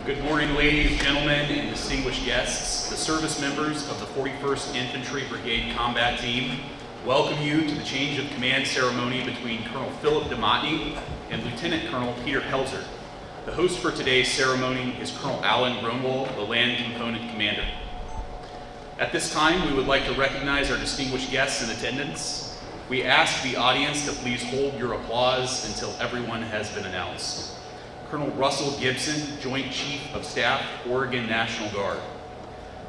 Good morning, ladies, gentlemen, and distinguished guests. The service members of the 41st Infantry Brigade Combat Team welcome you to the change of command ceremony between Colonel Philip DeMotney and Lieutenant Colonel Peter Helzer. The host for today's ceremony is Colonel Alan Grunwald, the Land Component Commander. At this time, we would like to recognize our distinguished guests in attendance. We ask the audience to please hold your applause until everyone has been announced. Colonel Russell Gibson, Joint Chief of Staff, Oregon National Guard.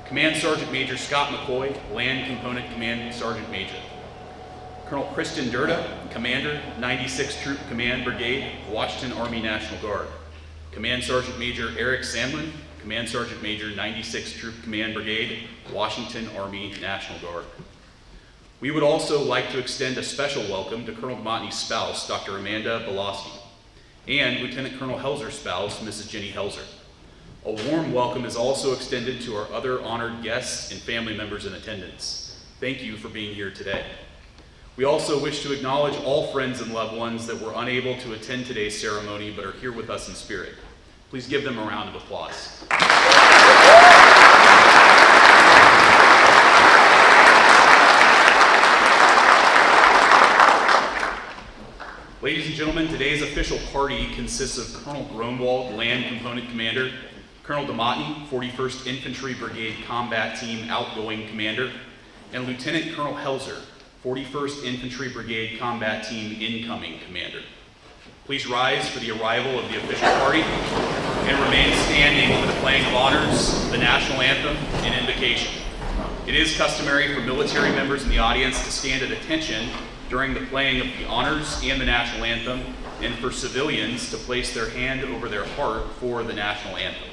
Command Sergeant Major Scott McCoy, Land Component Command Sergeant Major. Colonel Kristen Durda, Commander, 96th Troop Command Brigade, Washington Army National Guard. Command Sergeant Major Eric Sandlin, Command Sergeant Major, 96th Troop Command Brigade, Washington Army National Guard. We would also like to extend a special welcome to Colonel DeMotney's spouse, Dr. Amanda Belosky, and Lieutenant Colonel Helzer's spouse, Mrs. Jenny Helzer. A warm welcome is also extended to our other honored guests and family members in attendance. Thank you for being here today. We also wish to acknowledge all friends and loved ones that were unable to attend today's ceremony but are here with us in spirit. Please give them a round of applause. Ladies and gentlemen, today's official party consists of Colonel Grunwald, Land Component Commander, Colonel DeMotney, 41st Infantry Brigade Combat Team Outgoing Commander, and Lieutenant Colonel Helzer, 41st Infantry Brigade Combat Team Incoming Commander. Please rise for the arrival of the official party and remain standing for the playing of honors, the national anthem, and invocation. It is customary for military members in the audience to stand at attention during the playing of the honors and the national anthem, and for civilians to place their hand over their heart for the national anthem.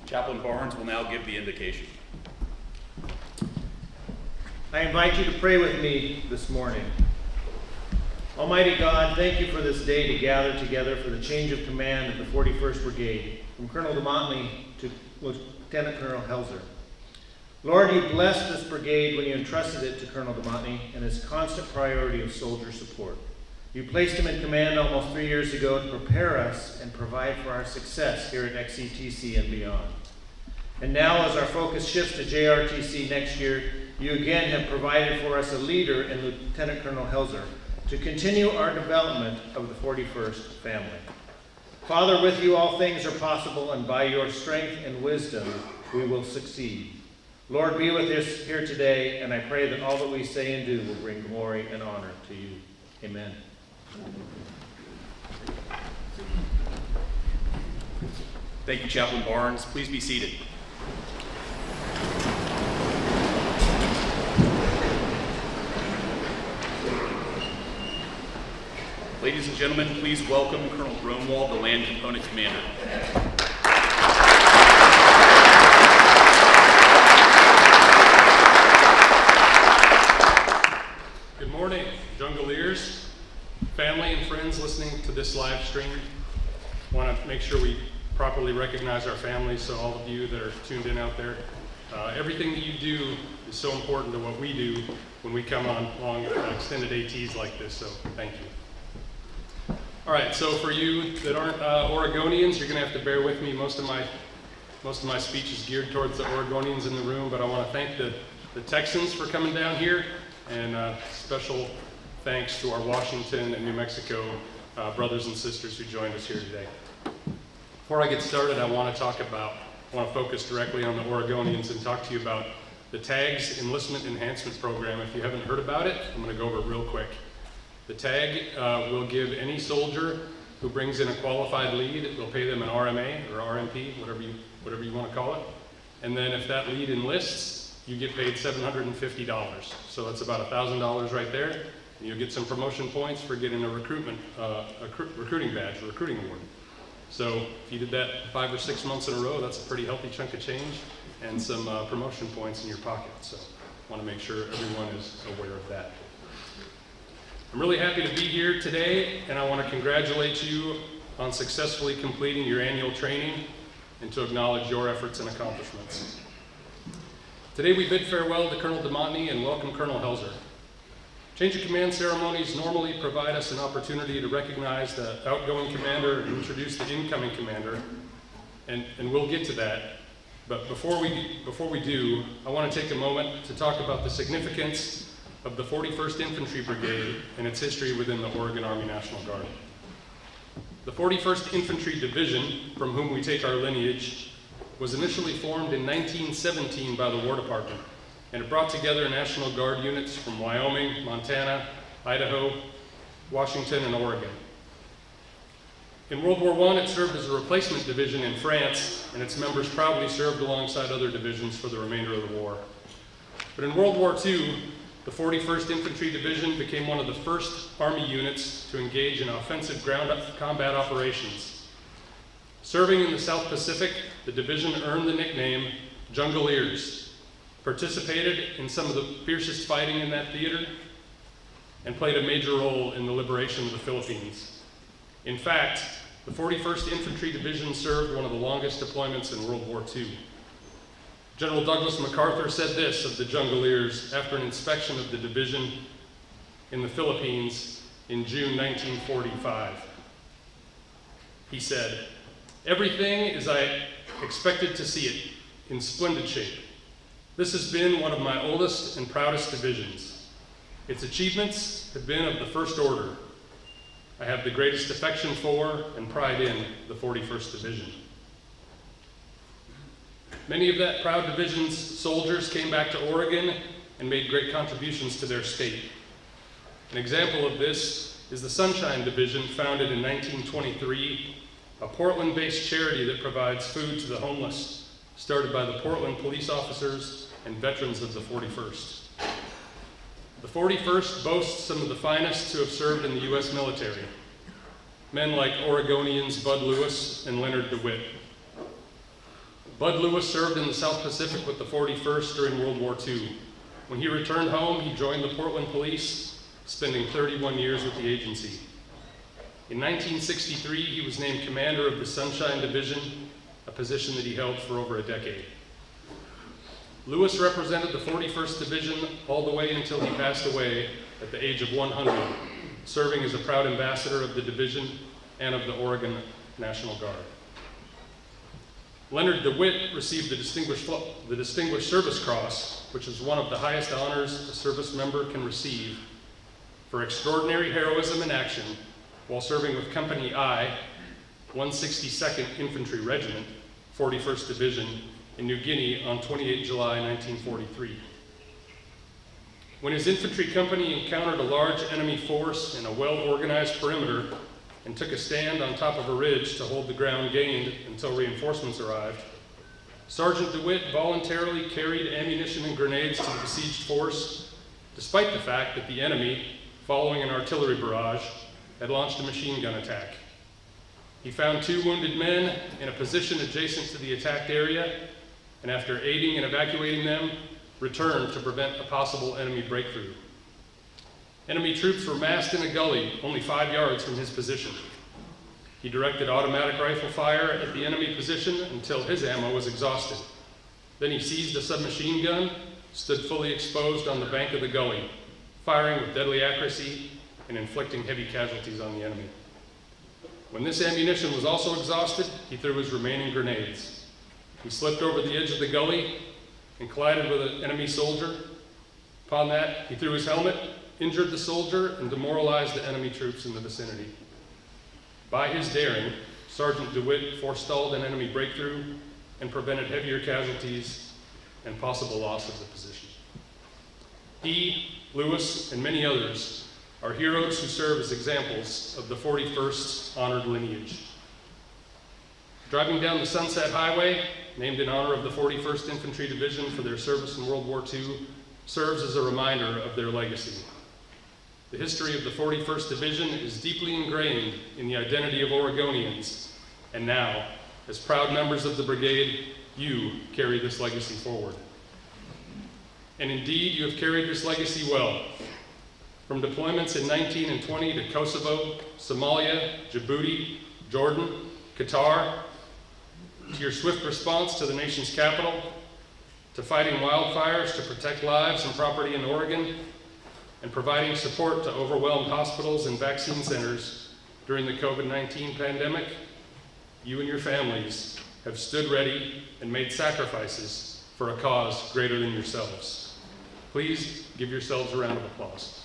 Chaplain Barnes will now give the invocation. I invite you to pray with me this morning. Almighty God, thank you for this day to gather together for the change of command of the 41st Brigade, from Colonel DeMotney to Lieutenant Colonel Helzer. Lord, you blessed this brigade when you entrusted it to Colonel DeMotney and his constant priority of soldier support. You placed him in command almost 3 years ago to prepare us and provide for our success here at XCTC and beyond. And now, as our focus shifts to JRTC next year, you again have provided for us a leader in Lieutenant Colonel Helzer to continue our development of the 41st family. Father, with you all things are possible, and by your strength and wisdom we will succeed. Lord, be with us here today, and I pray that all that we say and do will bring glory and honor to you. Amen. Thank you, Chaplain Barnes. Please be seated. Ladies and gentlemen, please welcome Colonel Grunwald, the Land Component Commander. make sure we properly recognize our families, so all of you that are tuned in out there, everything that you do is so important to what we do when we come on long extended ATs like this, so thank you. All right, so for you that aren't Oregonians, you're gonna have to bear with me. Most of my speech is geared towards the Oregonians in the room, but I wanna thank the Texans for coming down here, and special thanks to our Washington and New Mexico brothers and sisters who joined us here today. Before I get started, I want to focus directly on the Oregonians and talk to you about the TAG's Enlistment Enhancement Program. If you haven't heard about it, I'm going to go over it real quick. The TAG will give any soldier who brings in a qualified lead, they'll pay them an RMA or RMP, whatever you want to call it. And then if that lead enlists, you get paid $750. So that's about $1,000 right there. And you'll get some promotion points for getting a recruiting badge, a recruiting award. So if you did that 5 or 6 months in a row, that's a pretty healthy chunk of change and some promotion points in your pocket. So I want to make sure everyone is aware of that. I'm really happy to be here today, and I want to congratulate you on successfully completing your annual training and to acknowledge your efforts and accomplishments. Today we bid farewell to Colonel DeMontney and welcome Colonel Helzer. Change of command ceremonies normally provide us an opportunity to recognize the outgoing commander and introduce the incoming commander, and we'll get to that. But before we do, I want to take a moment to talk about the significance of the 41st Infantry Brigade and its history within the Oregon Army National Guard. The 41st Infantry Division, from whom we take our lineage, was initially formed in 1917 by the War Department, and it brought together National Guard units from Wyoming, Montana, Idaho, Washington, and Oregon. In World War I, it served as a replacement division in France, and its members proudly served alongside other divisions for the remainder of the war. But in World War II, the 41st Infantry Division became one of the first Army units to engage in offensive ground combat operations. Serving in the South Pacific, the division earned the nickname Jungleers, participated in some of the fiercest fighting in that theater, and played a major role in the liberation of the Philippines. In fact, the 41st Infantry Division served one of the longest deployments in World War II. General Douglas MacArthur said this of the Jungleers after an inspection of the division in the Philippines in June 1945. He said, "Everything as I expected to see it, in splendid shape. This has been one of my oldest and proudest divisions. Its achievements have been of the first order. I have the greatest affection for and pride in the 41st Division." Many of that proud division's soldiers came back to Oregon and made great contributions to their state. An example of this is the Sunshine Division, founded in 1923, a Portland-based charity that provides food to the homeless, started by the Portland police officers and veterans of the 41st. The 41st boasts some of the finest to have served in the U.S. military. Men like Oregonians Bud Lewis and Leonard DeWitt. Bud Lewis served in the South Pacific with the 41st during World War II. When he returned home, he joined the Portland Police, spending 31 years with the agency. In 1963, he was named commander of the Sunshine Division, a position that he held for over a decade. Lewis represented the 41st Division all the way until he passed away at the age of 100, serving as a proud ambassador of the division and of the Oregon National Guard. Leonard DeWitt received the Distinguished Service Cross, which is one of the highest honors a service member can receive, for extraordinary heroism in action while serving with Company I, 162nd Infantry Regiment, 41st Division, in New Guinea on 28 July 1943. When his infantry company encountered a large enemy force in a well-organized perimeter and took a stand on top of a ridge to hold the ground gained until reinforcements arrived, Sergeant DeWitt voluntarily carried ammunition and grenades to the besieged force, despite the fact that the enemy, following an artillery barrage, had launched a machine gun attack. He found 2 wounded men in a position adjacent to the attacked area, and after aiding and evacuating them, returned to prevent a possible enemy breakthrough. Enemy troops were massed in a gully only 5 yards from his position. He directed automatic rifle fire at the enemy position until his ammo was exhausted. Then he seized a submachine gun, stood fully exposed on the bank of the gully, firing with deadly accuracy and inflicting heavy casualties on the enemy. When this ammunition was also exhausted, he threw his remaining grenades. He slipped over the edge of the gully and collided with an enemy soldier. Upon that, he threw his helmet, injured the soldier, and demoralized the enemy troops in the vicinity. By his daring, Sergeant DeWitt forestalled an enemy breakthrough and prevented heavier casualties and possible loss of the position. He, Lewis, and many others are heroes who serve as examples of the 41st honored lineage. Driving down the Sunset Highway, named in honor of the 41st Infantry Division for their service in World War II, serves as a reminder of their legacy. The history of the 41st Division is deeply ingrained in the identity of Oregonians, and now, as proud members of the brigade, you carry this legacy forward. And indeed, you have carried this legacy well. From deployments in 19 and 20 to Kosovo, Somalia, Djibouti, Jordan, Qatar, to your swift response to the nation's capital, to fighting wildfires to protect lives and property in Oregon, and providing support to overwhelmed hospitals and vaccine centers during the COVID-19 pandemic, you and your families have stood ready and made sacrifices for a cause greater than yourselves. Please give yourselves a round of applause.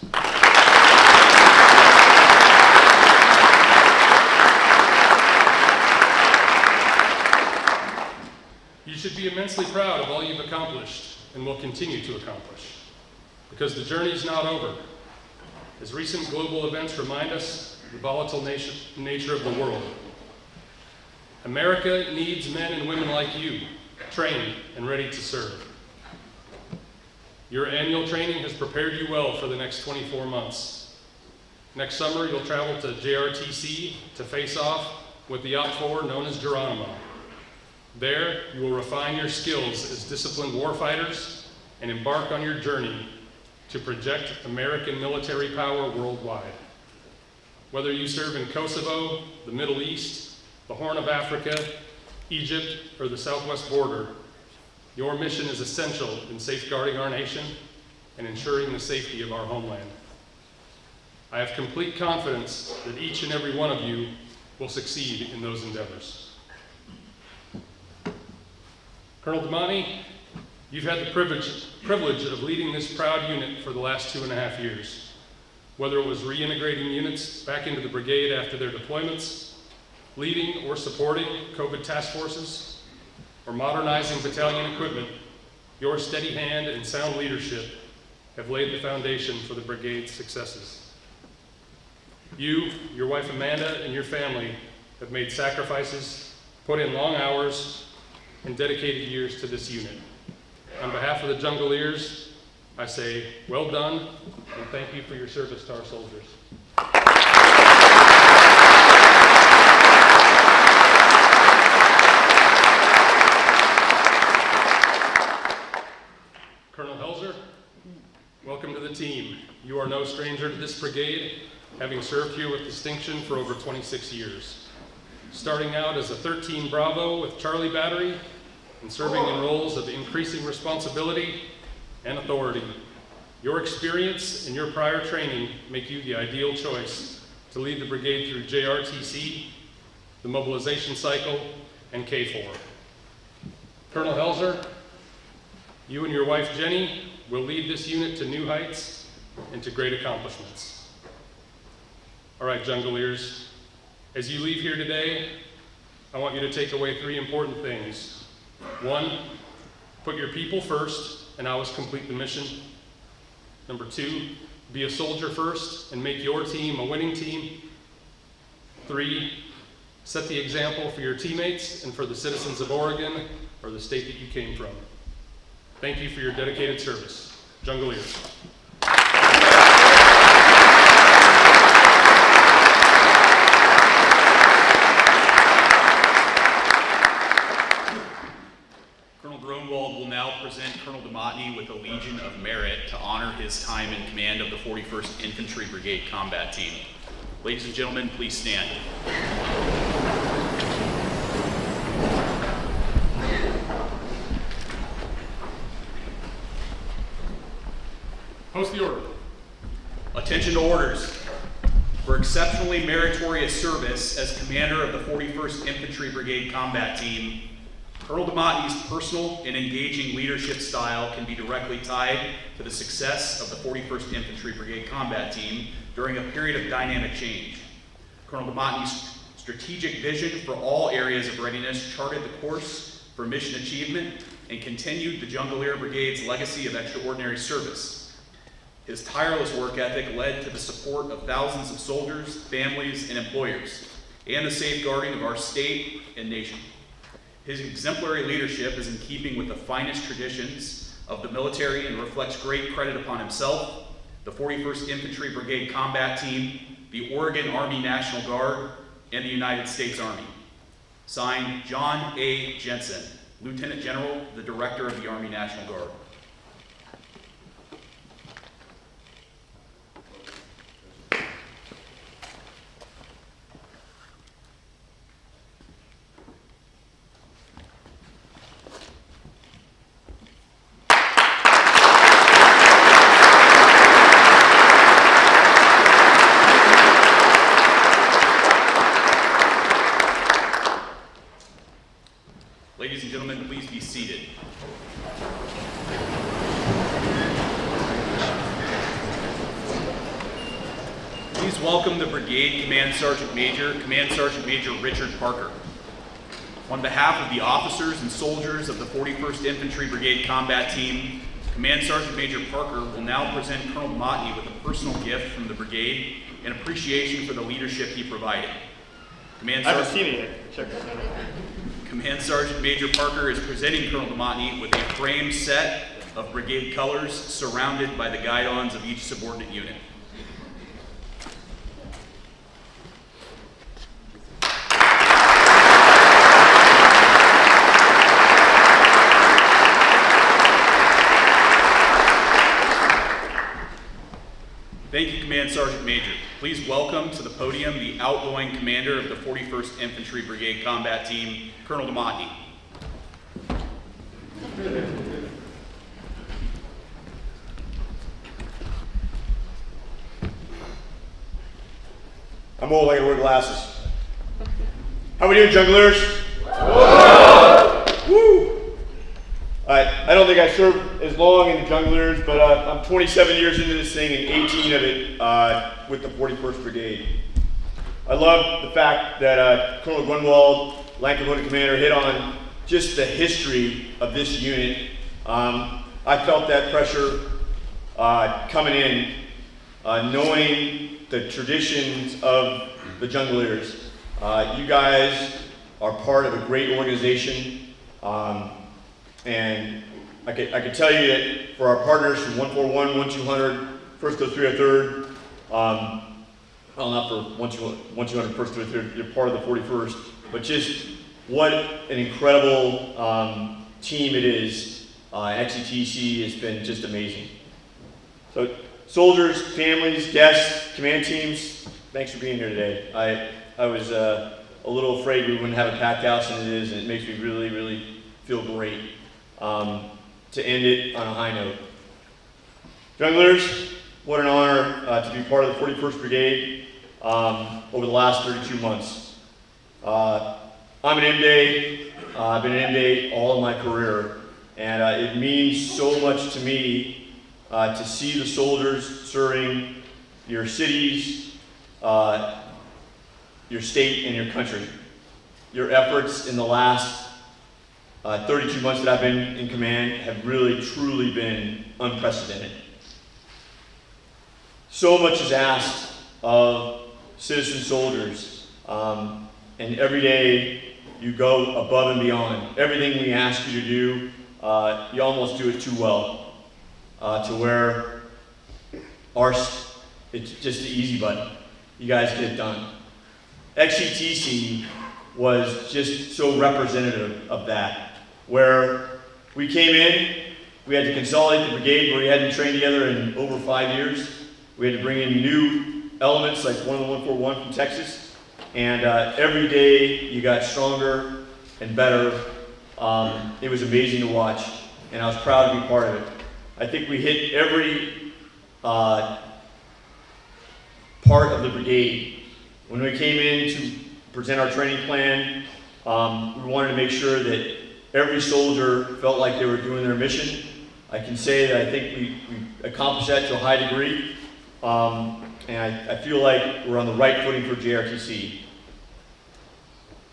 You should be immensely proud of all you've accomplished and will continue to accomplish, because the journey is not over. As recent global events remind us, the volatile nature of the world. America needs men and women like you, trained and ready to serve. Your annual training has prepared you well for the next 24 months. Next summer, you'll travel to JRTC to face off with the OPFOR known as Geronimo. There, you will refine your skills as disciplined warfighters and embark on your journey to project American military power worldwide. Whether you serve in Kosovo, the Middle East, the Horn of Africa, Egypt, or the Southwest border, your mission is essential in safeguarding our nation and ensuring the safety of our homeland. I have complete confidence that each and every one of you will succeed in those endeavors. Colonel Damani, you've had the privilege of leading this proud unit for the last 2.5 years. Whether it was reintegrating units back into the brigade after their deployments, leading or supporting COVID task forces, or modernizing battalion equipment, your steady hand and sound leadership have laid the foundation for the brigade's successes. You, your wife Amanda, and your family have made sacrifices, put in long hours, and dedicated years to this unit. On behalf of the Jungleers, I say, well done, and thank you for your service to our soldiers. Colonel Helzer, welcome to the team. You are no stranger to this brigade, having served here with distinction for over 26 years. Starting out as a 13 Bravo with Charlie Battery, and serving in roles of increasing responsibility and authority. Your experience and your prior training make you the ideal choice to lead the brigade through JRTC, the mobilization cycle, and K4. Colonel Helzer, you and your wife Jenny will lead this unit to new heights and to great accomplishments. All right, Jungleers, as you leave here today, I want you to take away 3 important things. 1, put your people first and always complete the mission. Number 2, be a soldier first and make your team a winning team. 3, set the example for your teammates and for the citizens of Oregon or the state that you came from. Thank you for your dedicated service. Jungleers. Will now present Colonel Demotny with the Legion of Merit to honor his time in command of the 41st Infantry Brigade Combat Team. Ladies and gentlemen, please stand. Post the order. Attention to orders. For exceptionally meritorious service as commander of the 41st Infantry Brigade Combat Team, Colonel DeMotte's personal and engaging leadership style can be directly tied to the success of the 41st Infantry Brigade Combat Team during a period of dynamic change. Colonel DeMotte's strategic vision for all areas of readiness charted the course for mission achievement and continued the Jungleer Brigade's legacy of extraordinary service. His tireless work ethic led to the support of thousands of soldiers, families, and employers, and the safeguarding of our state and nation. His exemplary leadership is in keeping with the finest traditions of the military and reflects great credit upon himself, the 41st Infantry Brigade Combat Team, the Oregon Army National Guard, and the United States Army. Signed, John A. Jensen, Lieutenant General, the Director of the Army National Guard. Ladies and gentlemen, please be seated. Please welcome the Brigade Command Sergeant Major Richard Parker. On behalf of the officers and soldiers of the 41st Infantry Brigade Combat Team, Command Sergeant Major Parker will now present Colonel DeMotte with a personal gift from the brigade in appreciation for the leadership he provided. I haven't seen it yet. Check this out. Command Sergeant Major Parker is presenting Colonel DeMotte with a framed set of brigade colors surrounded by the guidons of each subordinate unit. Thank you, Command Sergeant Major. Please welcome to the podium the outgoing commander of the 41st Infantry Brigade Combat Team, Colonel DeMotte. I'm old, I gotta wear glasses. How we doing, Junglers? Woo! I don't think I served as long in the Junglers, but I'm 27 years into this thing and 18 of it with the 41st Brigade. I love the fact that Colonel Grunwald, Lancaster Lieutenant Commander, hit on just the history of this unit. I felt that pressure coming in, knowing the traditions of the Junglers. You guys are part of a great organization. And I could tell you that for our partners from 141, 1200, 1st to 303rd, well, not for 1200, 1st to 303rd, you're part of the 41st, but just what an incredible team it is. XCTC has been just amazing. So soldiers, families, guests, command teams, thanks for being here today. I was a little afraid we wouldn't have a packed house, and it is, and it makes me really, really feel great to end it on a high note. Junglers, what an honor to be part of the 41st Brigade over the last 32 months. I'm an M-Day. I've been an M-Day all of my career, and it means so much to me to see the soldiers serving your cities, your state, and your country. Your efforts in the last 32 months that I've been in command have really, truly been unprecedented. So much is asked of citizen soldiers, and every day you go above and beyond. Everything we ask you to do, you almost do it too well, to where it's just an easy button. You guys get it done. XCTC was just so representative of that, where we came in, we had to consolidate the brigade where we hadn't trained together in over 5 years. We had to bring in new elements like one of the 141 from Texas, and every day you got stronger and better. It was amazing to watch, and I was proud to be part of it. I think we hit every part of the brigade. When we came in to present our training plan, we wanted to make sure that every soldier felt like they were doing their mission. I can say that I think we accomplished that to a high degree, and I feel like we're on the right footing for JRTC.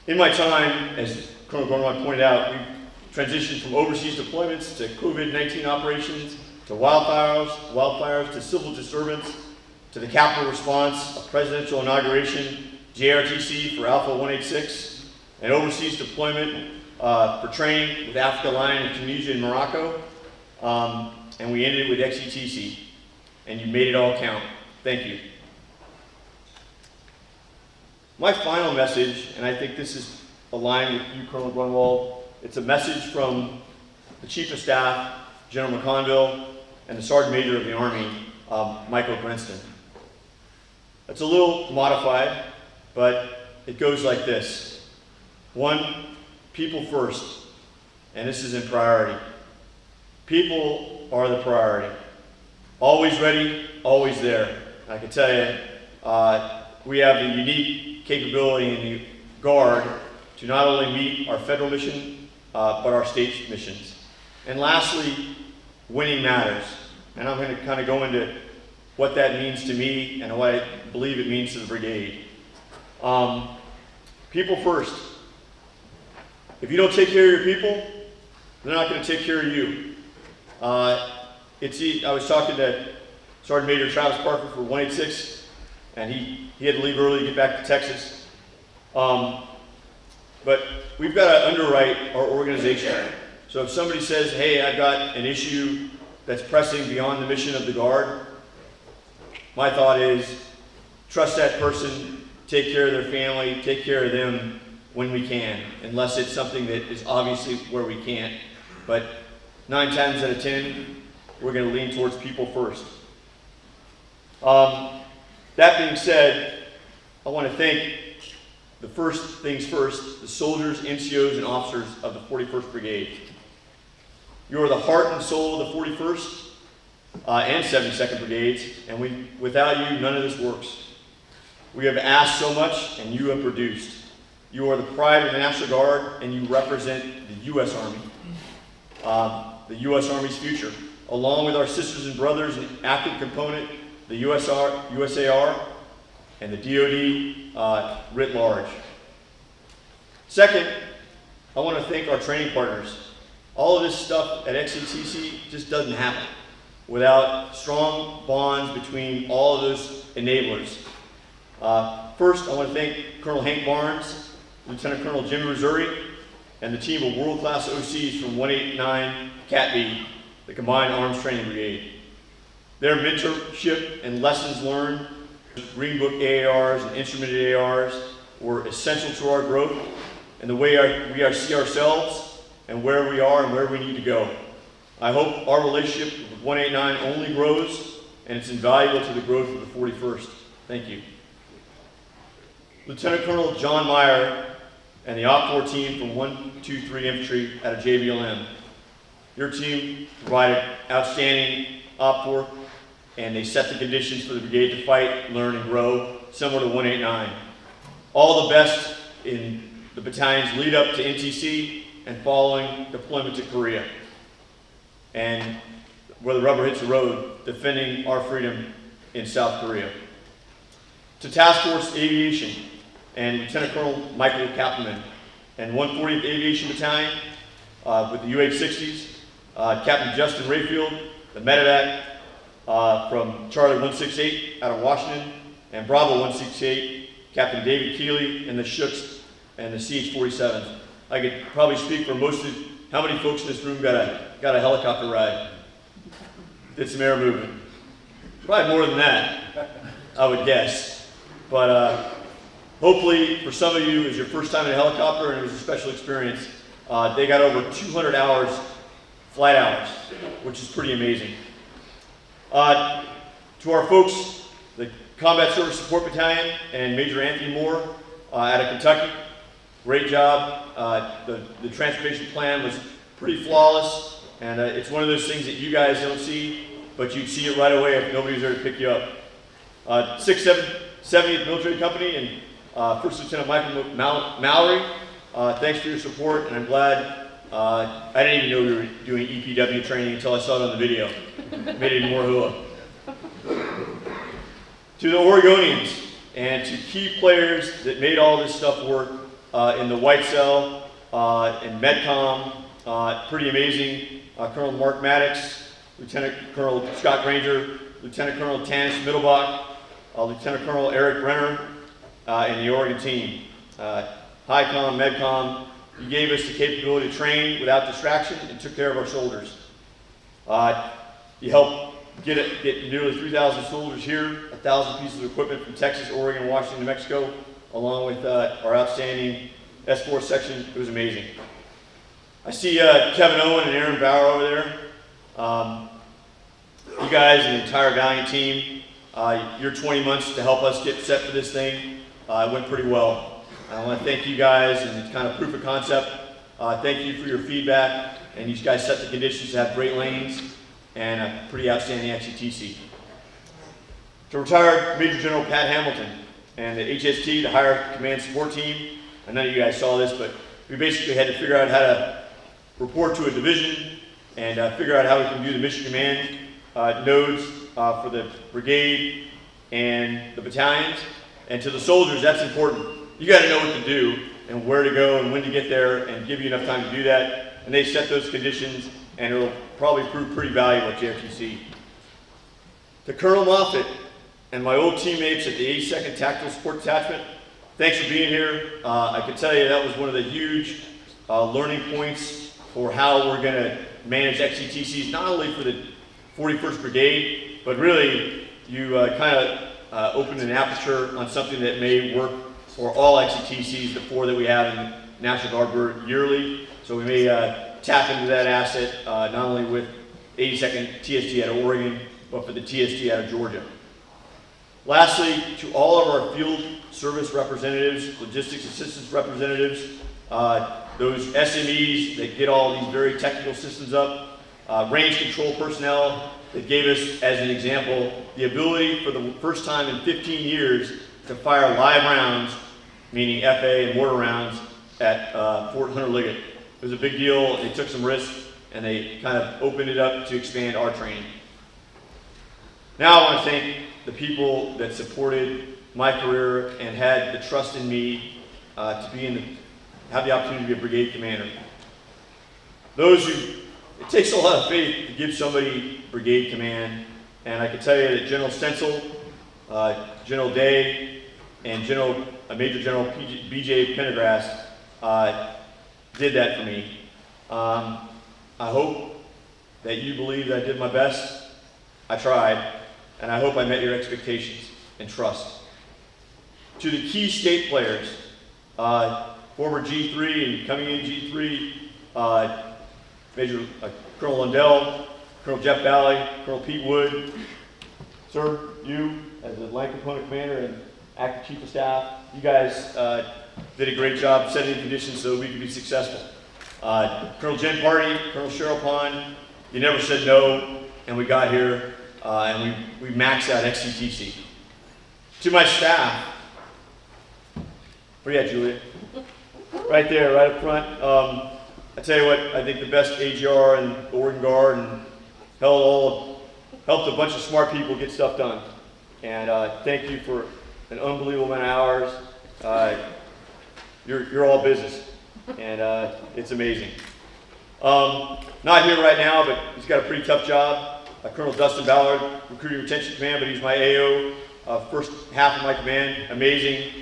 In my time, as Colonel Gorman pointed out, we transitioned from overseas deployments to COVID-19 operations, to wildfires, to civil disturbance, to the Capitol response, a presidential inauguration, JRTC for Alpha 186, an overseas deployment for training with Africa Line in Tunisia and Morocco, and we ended with XETC, and you made it all count. Thank you. My final message, and I think this is aligned with you, Colonel Grunwald, it's a message from the Chief of Staff, General McConville, and the Sergeant Major of the Army, Michael Grenston. It's a little modified, but it goes like this. 1, people first, and this is in priority. People are the priority. Always ready, always there. I can tell you, we have the unique capability in the Guard to not only meet our federal mission, but our state missions. And lastly, winning matters. And I'm going to kind of go into what that means to me and what I believe it means to the brigade. People first. If you don't take care of your people, they're not going to take care of you. I was talking to Sergeant Major Travis Parker for 186, and he had to leave early to get back to Texas. But we've got to underwrite our organization. So if somebody says, hey, I've got an issue that's pressing beyond the mission of the Guard, my thought is trust that person, take care of their family, take care of them when we can, unless it's something that is obviously where we can't. But 9 times out of 10, we're going to lean towards people first. That being said, I want to thank the first things first, the soldiers, NCOs, and officers of the 41st Brigade. You are the heart and soul of the 41st and 72nd Brigades, and without you, none of this works. We have asked so much, and you have produced. You are the pride of the National Guard, and you represent the U.S. Army, the U.S. Army's future, along with our sisters and brothers in active component, the USAR, and the DoD writ large. Second, I want to thank our training partners. All of this stuff at XETC just doesn't happen without strong bonds between all of those enablers. First, I want to thank Colonel Hank Barnes, Lieutenant Colonel Jimmy Missouri, and the team of world-class OCs from 189 Cat B, the Combined Arms Training Brigade. Their mentorship and lessons learned, Green Book AARs and instrumented AARs, were essential to our growth and the way we see ourselves and where we are and where we need to go. I hope our relationship with 189 only grows, and it's invaluable to the growth of the 41st. Thank you. Lieutenant Colonel John Meyer and the Op 4 team from 123 Infantry out of JBLM. Your team provided outstanding Op 4, and they set the conditions for the brigade to fight, learn, and grow, similar to 189. All the best in the battalion's lead up to NTC and following deployment to Korea. And where the rubber hits the road, defending our freedom in South Korea. To Task Force Aviation and Lieutenant Colonel Michael Kappelman and 140th Aviation Battalion with the UH-60s, Captain Justin Rayfield, the medevac from Charlie 168 out of Washington, and Bravo 168, Captain David Keeley, and the Shooks and the CH-47s. I could probably speak for most of how many folks in this room got a helicopter ride. Did some air movement. Probably more than that, I would guess. But hopefully for some of you, it was your first time in a helicopter and it was a special experience. They got over 200 hours, flight hours, which is pretty amazing. To our folks, the Combat Service Support Battalion and Major Anthony Moore out of Kentucky, great job. The transportation plan was pretty flawless, and it's one of those things that you guys don't see but you'd see it right away if nobody was there to pick you up. 70th Military Company and First Lieutenant Michael Mallory, thanks for your support, and I'm glad. I didn't even know we were doing EPW training until I saw it on the video. Made it more hooah. To the Oregonians and to key players that made all this stuff work in the White Cell and Medcom, pretty amazing. Colonel Mark Maddox, Lieutenant Colonel Scott Granger, Lieutenant Colonel Tanis Middlebach, Lieutenant Colonel Eric Brenner, and the Oregon team. HICOM, Medcom, you gave us the capability to train without distraction and took care of our soldiers. You helped get nearly 3,000 soldiers here, 1,000 pieces of equipment from Texas, Oregon, Washington, New Mexico, along with our outstanding S4 section. It was amazing. I see Kevin Owen and Aaron Bauer over there. You guys and the entire Valiant team, your 20 months to help us get set for this thing, it went pretty well. I want to thank you guys, and it's kind of proof of concept. Thank you for your feedback, and you guys set the conditions to have great lanes and a pretty outstanding XCTC. To retired Major General Pat Hamilton and the HST, the Higher Command Support Team, I know you guys saw this, but we basically had to figure out how to report to a division and figure out how we can do the mission command nodes for the brigade and the battalions. And to the soldiers, that's important. You got to know what to do and where to go and when to get there, and give you enough time to do that. And they set those conditions, and it'll probably prove pretty valuable at JFTC. To Colonel Moffitt and my old teammates at the 82nd Tactical Support Detachment, thanks for being here. I can tell you that was one of the huge learning points for how we're going to manage XCTCs, not only for the 41st Brigade, but really you kind of opened an aperture on something that may work for all XCTCs, the 4 that we have in National Guard yearly. So we may tap into that asset, not only with 82nd TSD out of Oregon, but for the TSD out of Georgia. Lastly, to all of our field service representatives, logistics assistance representatives, those SMEs that get all these very technical systems up, range control personnel that gave us, as an example, the ability for the first time in 15 years to fire live rounds, meaning FA and mortar rounds, at Fort Hunter Liggett. It was a big deal. They took some risks, and they kind of opened it up to expand our training. Now I want to thank the people that supported my career and had the trust in me to have the opportunity to be a brigade commander. It takes a lot of faith to give somebody brigade command, and I can tell you that General Stencil, General Day, and Major General B.J. Pendergrass did that for me. I hope that you believe that I did my best. I tried, and I hope I met your expectations and trust. To the key state players, former G3 and coming in G3, Major Colonel Lundell, Colonel Jeff Valley, Colonel Pete Wood, sir, you as the Line Component Commander and Active Chief of Staff, you guys did a great job setting the conditions so we could be successful. Colonel Jen Party, Colonel Cheryl Pond, you never said no, and we got here, and we maxed out XCTC. To my staff, where you at, Julia? Right there, right up front. I tell you what, I think the best AGR in the Oregon Guard, and helped a bunch of smart people get stuff done. And thank you for an unbelievable amount of hours. You're all business, and it's amazing. Not here right now, but he's got a pretty tough job. Colonel Dustin Ballard, Recruiting Retention Command, but he's my AO, first half of my command, amazing.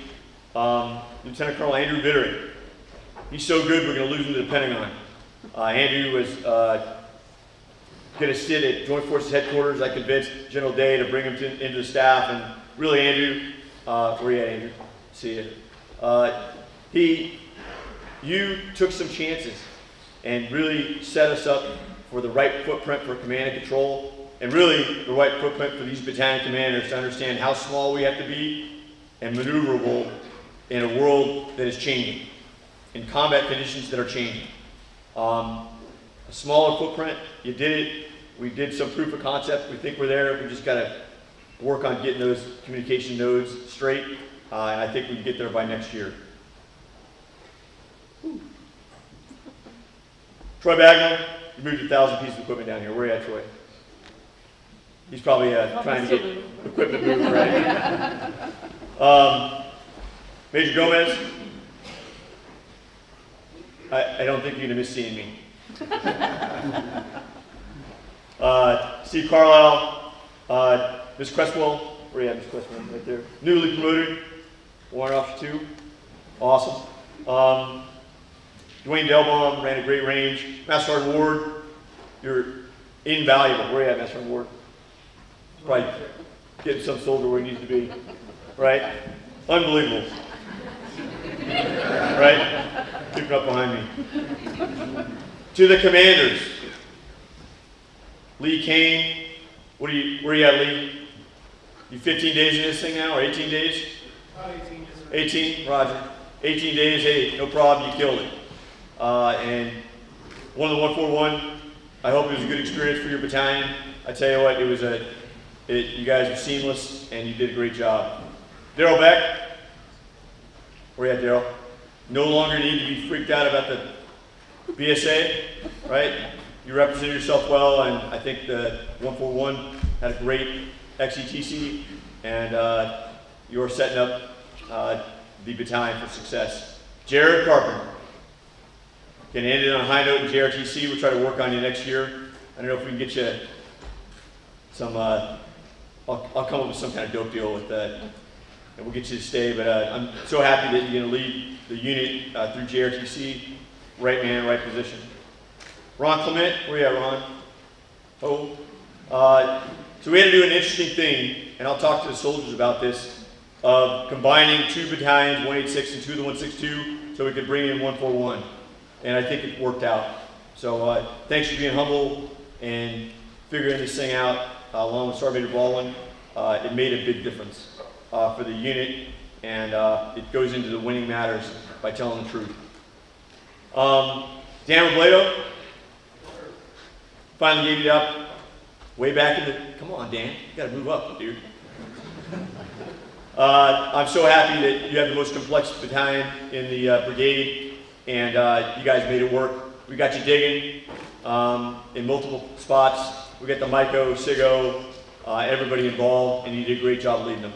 Lieutenant Colonel Andrew Vittering. He's so good, we're going to lose him to the Pentagon. Andrew was going to sit at Joint Forces Headquarters. I convinced General Day to bring him into the staff, and really, Andrew, where you at, Andrew? See you. You took some chances and really set us up for the right footprint for command and control, and really the right footprint for these battalion commanders to understand how small we have to be and maneuverable in a world that is changing, in combat conditions that are changing. A smaller footprint, you did it We did some proof of concept. We think we're there. We just got to work on getting those communication nodes straight. And I think we can get there by next year. Troy Bagnall, you moved 1,000 pieces of equipment down here. Where are you at, Troy? He's probably trying to get equipment moved, right? Major Gomez, I don't think you're going to miss seeing me. Steve Carlisle, Miss Cresswell, where are you at, Miss Cresswell? Right there. Newly promoted, warrant officer 2, awesome. Dwayne Delbaum ran a great range. Master Sergeant Ward, you're invaluable. Where are you at, Master Sergeant Ward? Probably getting some soldier where he needs to be, right? Unbelievable. Right? Keeping up behind me. To the commanders. Lee Kane, where are you at, Lee? You 15 days in this thing now, or 18 days? 18, Roger. 18 days, hey, no problem, you killed it. And one of the 141, I hope it was a good experience for your battalion. I tell you what, you guys were seamless, and you did a great job. Daryl Beck, where you at, Daryl? No longer need to be freaked out about the BSA, right? You represented yourself well, and I think the 141 had a great XETC, and you're setting up the battalion for success. Jared Carpenter. Can end it on a high note in JRTC. We'll try to work on you next year. I don't know if we can get you some, I'll come up with some kind of dope deal with that, and we'll get you to stay, but I'm so happy that you're going to lead the unit through JRTC. Right man, right position. Ron Clement, where you at, Ron? So we had to do an interesting thing, and I'll talk to the soldiers about this, of combining 2 battalions, 186 and 2 of the 162, so we could bring in 141. And I think it worked out. So thanks for being humble and figuring this thing out, along with Sergeant Major Baldwin. It made a big difference for the unit, and it goes into the winning matters by telling the truth. Dan Robledo, finally gave it up way back in the, come on Dan, you gotta move up, dude. I'm so happy that you have the most complex battalion in the brigade, and you guys made it work. We got you digging in multiple spots. We got the Myco, SIGO, everybody involved, and you did a great job leading them.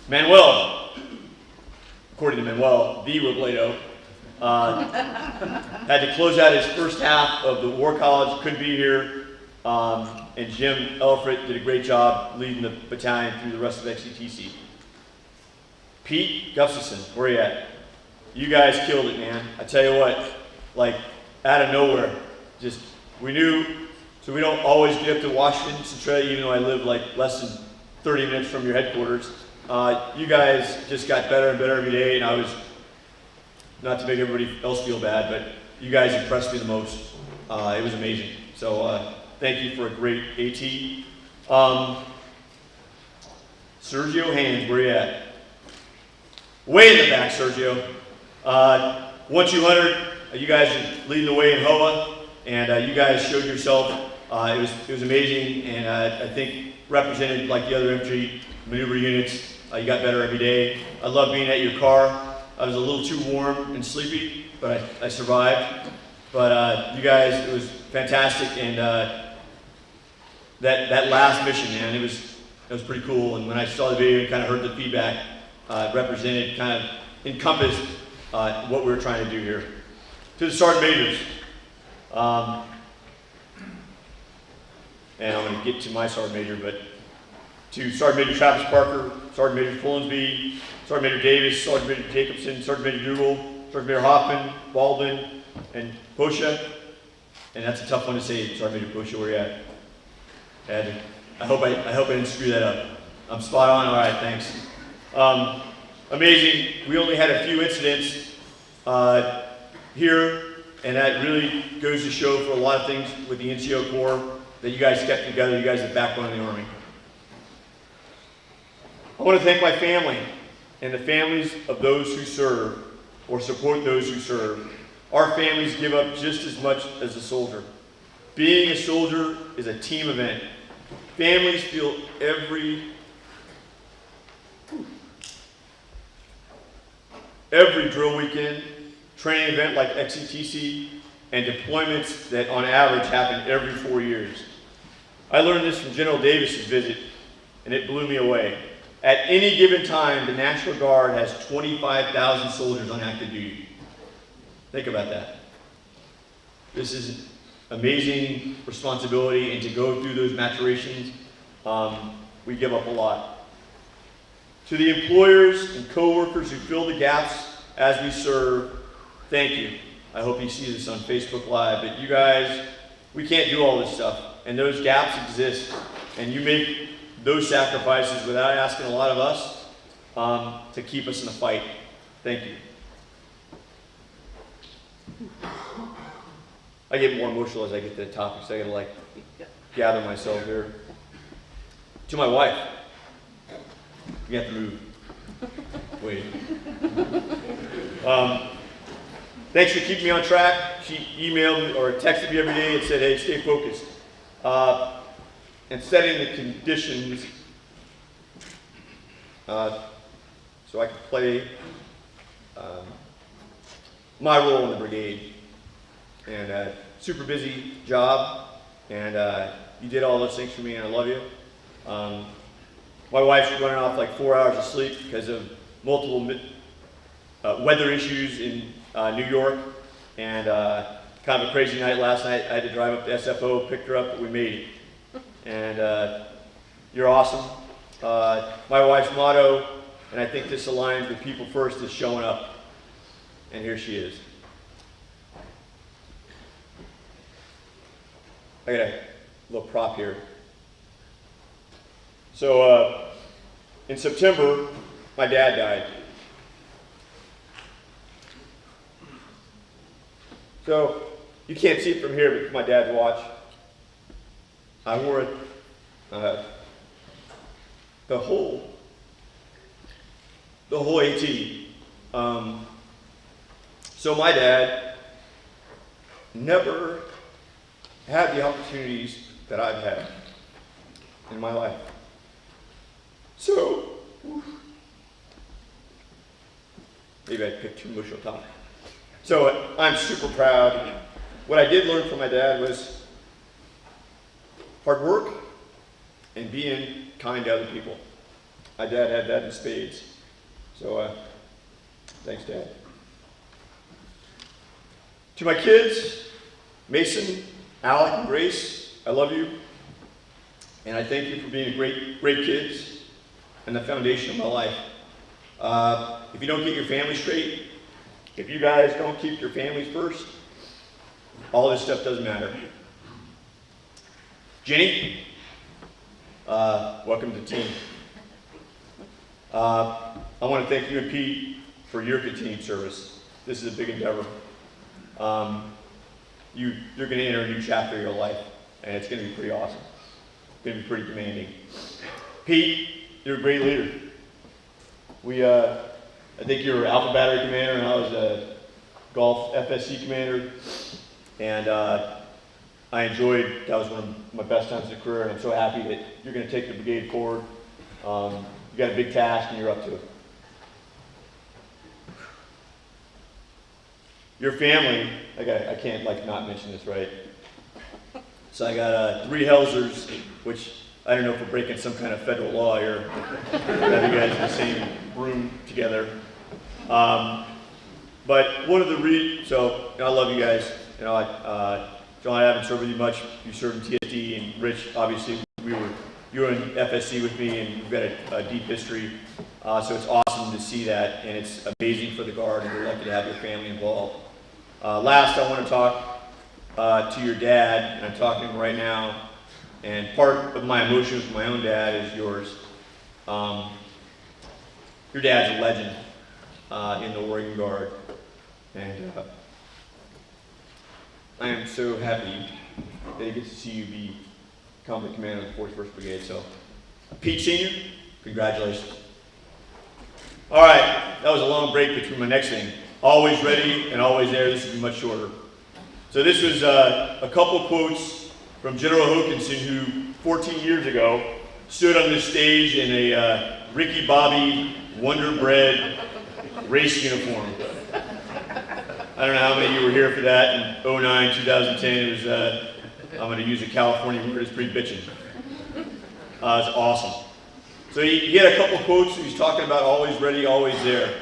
Manuel, according to Manuel, the Robledo, had to close out his first half of the War College, couldn't be here, and Jim Elfrit did a great job leading the battalion through the rest of XETC. Pete Gustafson, where are you at? You guys killed it, man. I tell you what, like, out of nowhere, just, we knew, so we don't always get up to Washington, Centralia, even though I live like less than 30 minutes from your headquarters. You guys just got better and better every day, and I was, not to make everybody else feel bad, but you guys impressed me the most. It was amazing. So thank you for a great AT. Sergio Haynes, where you at? Way in the back, Sergio. 1-200, you guys are leading the way in HOA, and you guys showed yourself. It was amazing, and I think represented like the other infantry maneuver units. You got better every day. I love being at your car. I was a little too warm and sleepy, but I survived. But you guys, it was fantastic, and that last mission, man, it was pretty cool. And when I saw the video and kind of heard the feedback, represented, kind of encompassed what we were trying to do here. To the sergeant majors, and I'm going to get to my sergeant major, but to Sergeant Major Travis Parker, Sergeant Major Fullensby, Sergeant Major Davis, Sergeant Major Jacobson, Sergeant Major Dougal, Sergeant Major Hoffman, Baldwin, and Posha. And that's a tough one to say, Sergeant Major Posha, where you at? And I hope I didn't screw that up. I'm spot on. All right, thanks. Amazing. We only had a few incidents here, and that really goes to show for a lot of things with the NCO Corps that you guys kept together. You guys are the backbone of the Army. I want to thank my family and the families of those who serve or support those who serve. Our families give up just as much as a soldier. Being a soldier is a team event. Families feel every drill weekend, training event like XCTC, and deployments that on average happen every 4 years. I learned this from General Davis's visit, and it blew me away. At any given time, the National Guard has 25,000 soldiers on active duty. Think about that. This is amazing responsibility, and to go through those maturations, we give up a lot. To the employers and co-workers who fill the gaps as we serve, thank you. I hope you see this on Facebook Live, but you guys, we can't do all this stuff, and those gaps exist, and you make those sacrifices without asking a lot of us to keep us in the fight. Thank you. I get more emotional as I get to the topic, so I gotta gather myself here. To my wife, you have to move. Wait. Thanks for keeping me on track. She emailed me or texted me every day and said, hey, stay focused. And setting the conditions so I could play my role in the brigade. And super busy job, and you did all those things for me, and I love you. My wife's running off like 4 hours of sleep because of multiple weather issues in New York, and kind of a crazy night last night. I had to drive up to SFO, picked her up, but we made it. And you're awesome. My wife's motto, and I think this aligns with people first, is showing up. And here she is. I got a little prop here. So in September, my dad died. So you can't see it from here, but it's my dad's watch. I wore it the whole AT. So my dad never had the opportunities that I've had in my life. So, maybe I picked too emotional topic. So I'm super proud. What I did learn from my dad was hard work and being kind to other people. My dad had that in spades. So thanks, Dad. To my kids, Mason, Alec, and Grace, I love you. And I thank you for being great kids and the foundation of my life. If you don't get your family straight, if you guys don't keep your families first, all this stuff doesn't matter. Jenny, welcome to the team. I want to thank you and Pete for your continued service. This is a big endeavor. You're going to enter a new chapter of your life, and it's going to be pretty awesome. It's going to be pretty demanding. Pete, you're a great leader. I think you were Alpha Battery Commander, and I was a Golf FSC Commander. And I enjoyed, that was one of my best times in the career, and I'm so happy that you're going to take the brigade forward. You got a big task, and you're up to it. Your family, I can't not mention this, right? So I got 3 Helsers, which I don't know if we're breaking some kind of federal law here. Have you guys in the same room together. But one of the so I love you guys. John, I haven't served with you much. You served in TSD, and Rich, obviously, you were in FSC with me, and we've got a deep history. So it's awesome to see that, and it's amazing for the Guard, and we're lucky to have your family involved. Last, I want to talk to your dad, and I'm talking to him right now. And part of my emotions with my own dad is yours. Your dad's a legend in the Oregon Guard, and I am so happy that he gets to see you become the commander of the 41st Brigade. So, Pete Sr., congratulations. All right, that was a long break between my next thing. Always ready and always there. This will be much shorter. So this was a couple quotes from General Hokinson, who 14 years ago stood on this stage in a Ricky Bobby Wonder Bread race uniform. I don't know how many of you were here for that in 09, 2010. It was, I'm going to use a California word, it's pretty bitchin'. It's awesome. So he had a couple quotes. He was talking about always ready, always there.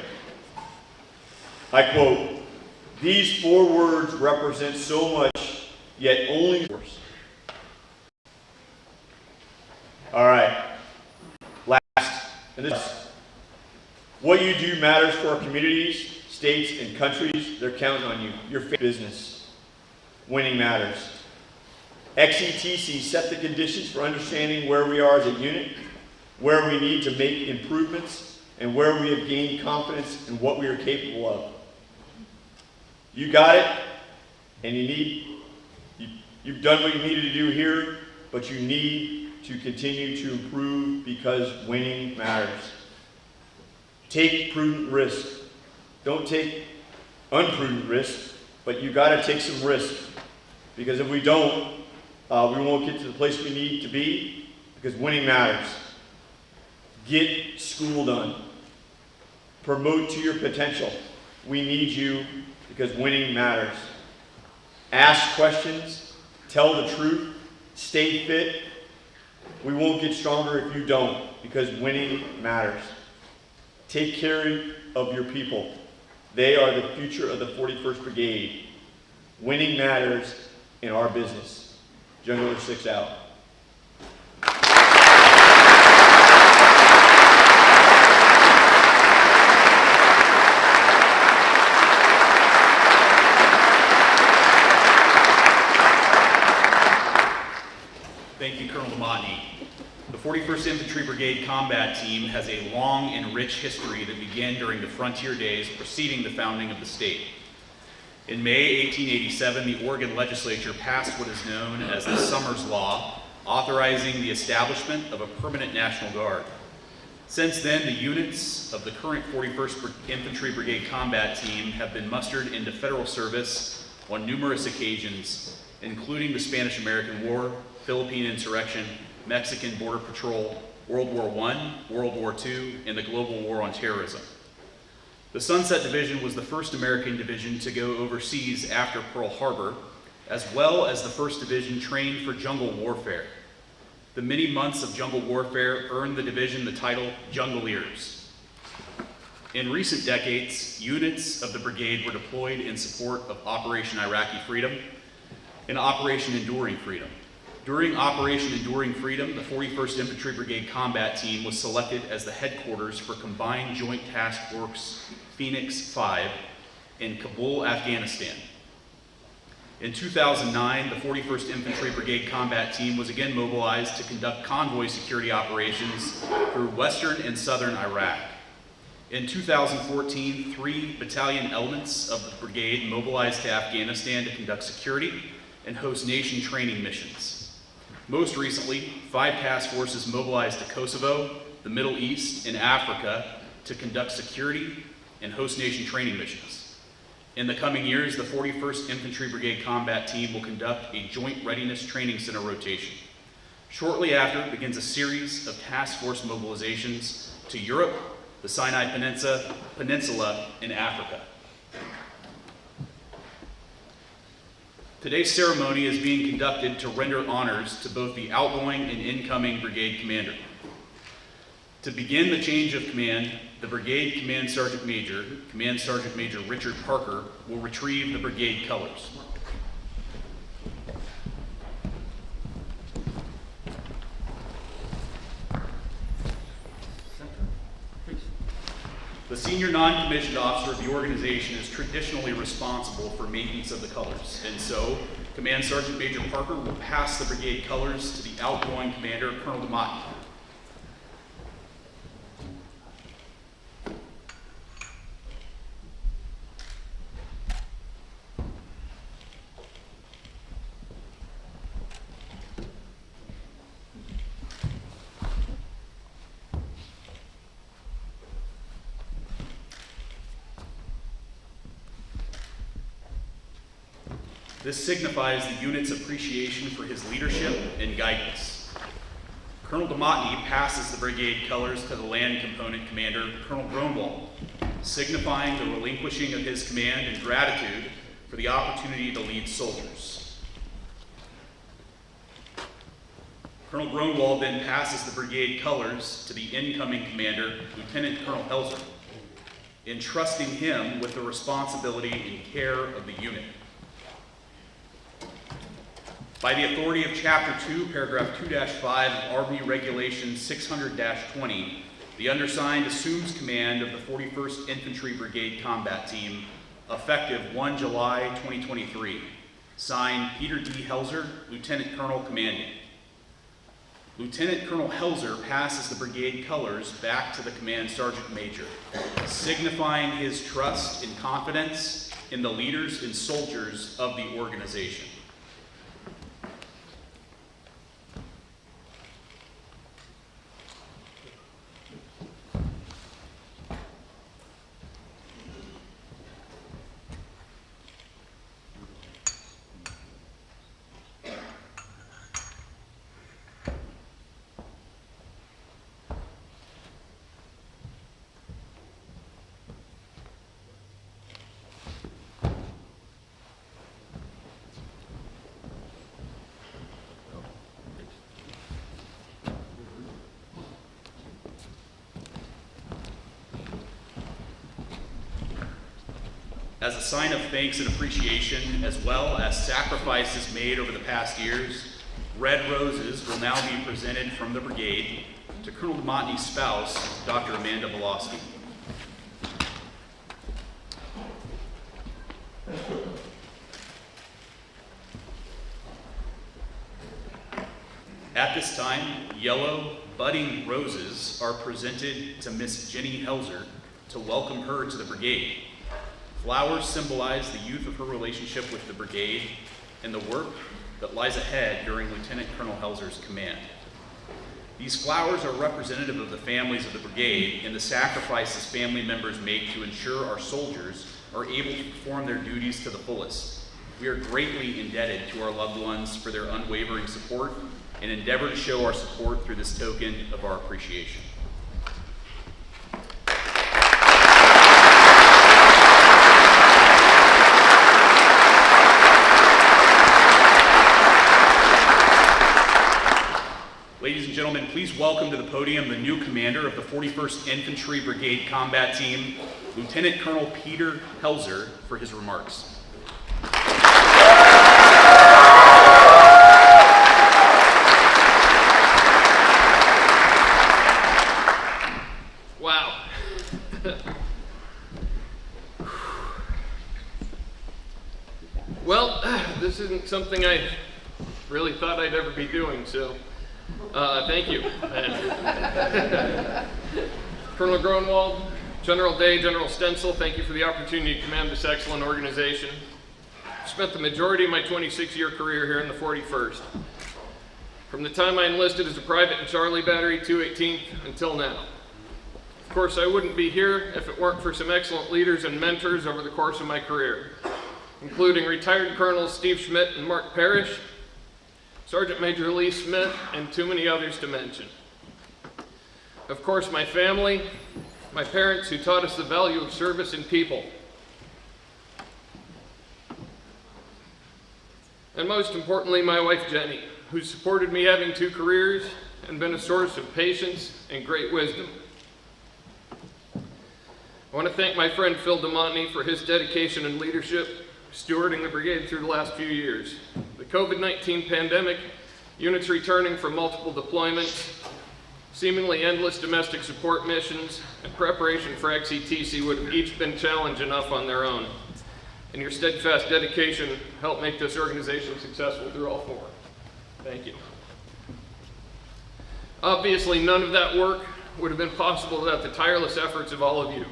I quote, "These 4 words represent so much, yet only words." All right. Last, and this, what you do matters for our communities, states, and countries. They're counting on you. Your business. Winning matters. XETC set the conditions for understanding where we are as a unit, where we need to make improvements, and where we have gained confidence in what we are capable of. You got it, and you've done what you needed to do here, but you need to continue to improve because winning matters. Take prudent risks. Don't take unprudent risks, but you got to take some risks, because if we don't, we won't get to the place we need to be, because winning matters. Get school done. Promote to your potential. We need you because winning matters. Ask questions. Tell the truth. Stay fit. We won't get stronger if you don't, because winning matters. Take care of your people. They are the future of the 41st Brigade. Winning matters in our business. Jungler 6 out. Thank you, Colonel Dematny. The 41st Infantry Brigade Combat Team has a long and rich history that began during the frontier days preceding the founding of the state. In May 1887, the Oregon legislature passed what is known as the Summers Law, authorizing the establishment of a permanent National Guard. Since then, the units of the current 41st Infantry Brigade Combat Team have been mustered into federal service on numerous occasions, including the Spanish-American War, Philippine insurrection, Mexican border patrol, World War I, World War II, and the global war on terrorism. The Sunset Division was the first American division to go overseas after Pearl Harbor, as well as the 1st Division trained for jungle warfare. The many months of jungle warfare earned the division the title Jungleers. In recent decades, units of the brigade were deployed in support of Operation Iraqi Freedom and Operation Enduring Freedom. During Operation Enduring Freedom, the 41st Infantry Brigade Combat Team was selected as the headquarters for Combined Joint Task Force Phoenix 5 in Kabul, Afghanistan. In 2009, the 41st Infantry Brigade Combat Team was again mobilized to conduct convoy security operations through western and southern Iraq. In 2014, 3 battalion elements of the brigade mobilized to Afghanistan to conduct security and host nation training missions. Most recently, 5 task forces mobilized to Kosovo, the Middle East, and Africa to conduct security and host nation training missions. In the coming years, the 41st Infantry Brigade Combat Team will conduct a Joint Readiness Training Center rotation. Shortly after begins a series of task force mobilizations to Europe, the Sinai Peninsula, and Africa. Today's ceremony is being conducted to render honors to both the outgoing and incoming brigade commander. To begin the change of command, the Brigade Command Sergeant Major Richard Parker, will retrieve the brigade colors. The senior non-commissioned officer of the organization is traditionally responsible for maintenance of the colors, and so Command Sergeant Major Parker will pass the brigade colors to the outgoing commander, Colonel Dematny. This signifies the unit's appreciation for his leadership and guidance. Colonel DeMotney passes the brigade colors to the land component commander, Colonel Gronwald, signifying the relinquishing of his command and gratitude for the opportunity to lead soldiers. Colonel Gronwald then passes the brigade colors to the incoming commander, Lieutenant Colonel Helzer, entrusting him with the responsibility and care of the unit. By the authority of Chapter 2, Paragraph 2-5 of Army Regulation 600-20, the undersigned assumes command of the 41st Infantry Brigade Combat Team, effective 1 July 2023. Signed, Peter D. Helzer, Lieutenant Colonel Commanding. Lieutenant Colonel Helzer passes the brigade colors back to the Command Sergeant Major, signifying his trust and confidence in the leaders and soldiers of the organization. As a sign of thanks and appreciation, as well as sacrifices made over the past years, red roses will now be presented from the brigade to Colonel DeMotney's spouse, Dr. Amanda Belosky. At this time, yellow budding roses are presented to Miss Jenny Helzer to welcome her to the brigade. Flowers symbolize the youth of her relationship with the brigade and the work that lies ahead during Lieutenant Colonel Helzer's command. These flowers are representative of the families of the brigade and the sacrifices family members make to ensure our soldiers are able to perform their duties to the fullest. We are greatly indebted to our loved ones for their unwavering support and endeavor to show our support through this token of our appreciation. Ladies and gentlemen, please welcome to the podium the new commander of the 41st Infantry Brigade Combat Team, Lieutenant Colonel Peter Helzer, for his remarks. Wow. Well, this isn't something I really thought I'd ever be doing, so thank you. Colonel Gronwald, General Day, General Stencil, thank you for the opportunity to command this excellent organization. I spent the majority of my 26-year career here in the 41st. From the time I enlisted as a private in Charlie Battery 218th until now. Of course, I wouldn't be here if it weren't for some excellent leaders and mentors over the course of my career, including retired Colonels Steve Schmidt and Mark Parrish, Sergeant Major Lee Smith, and too many others to mention. Of course, my family, my parents who taught us the value of service and people. And most importantly, my wife Jenny, who supported me having two careers and been a source of patience and great wisdom. I want to thank my friend Phil DeMotney for his dedication and leadership, stewarding the brigade through the last few years. The COVID-19 pandemic, units returning from multiple deployments, seemingly endless domestic support missions, and preparation for IBCT would have each been challenge enough on their own. And your steadfast dedication helped make this organization successful through all four. Thank you. Obviously, none of that work would have been possible without the tireless efforts of all of you.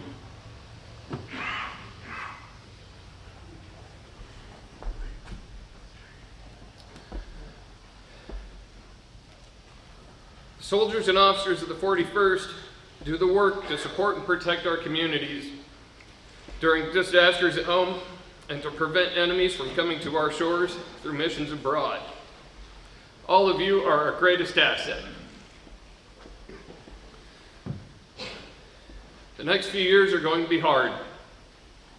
Soldiers and officers of the 41st do the work to support and protect our communities during disasters at home and to prevent enemies from coming to our shores through missions abroad. All of you are our greatest asset. The next few years are going to be hard.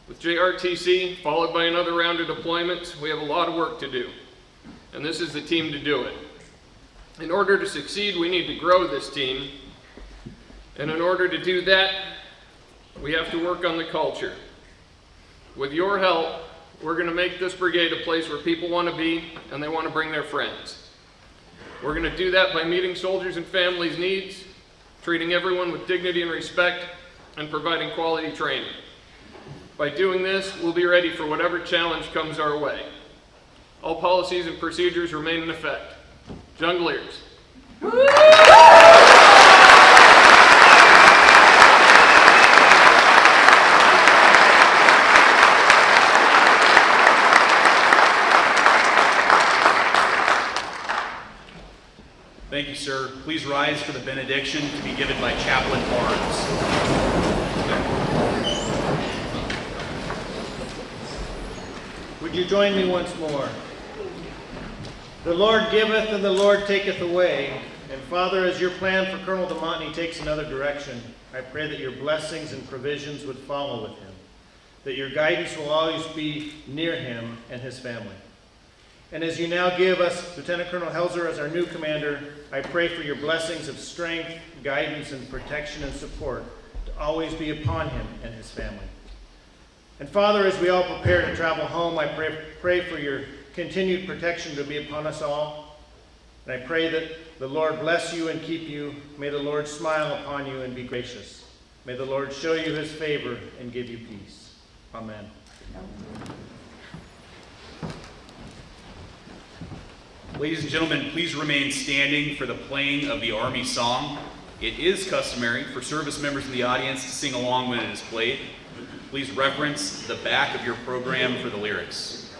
With JRTC, followed by another round of deployments, we have a lot of work to do, and this is the team to do it. In order to succeed, we need to grow this team, and in order to do that, we have to work on the culture. With your help, we're going to make this brigade a place where people want to be and they want to bring their friends. We're going to do that by meeting soldiers' and families' needs, treating everyone with dignity and respect, and providing quality training. By doing this, we'll be ready for whatever challenge comes our way. All policies and procedures remain in effect. Jungliers. Thank you, sir. Please rise for the benediction to be given by Chaplain Barnes. Would you join me once more? The Lord giveth and the Lord taketh away. And Father, as your plan for Colonel DeMontney takes another direction, I pray that your blessings and provisions would follow with him, that your guidance will always be near him and his family. And as you now give us Lieutenant Colonel Helzer as our new commander, I pray for your blessings of strength, guidance, and protection and support to always be upon him and his family. And Father, as we all prepare to travel home, I pray for your continued protection to be upon us all. And I pray that the Lord bless you and keep you. May the Lord smile upon you and be gracious. May the Lord show you his favor and give you peace. Amen. Ladies and gentlemen, please remain standing for the playing of the Army song. It is customary for service members in the audience to sing along when it is played. Please reference the back of your program for the lyrics.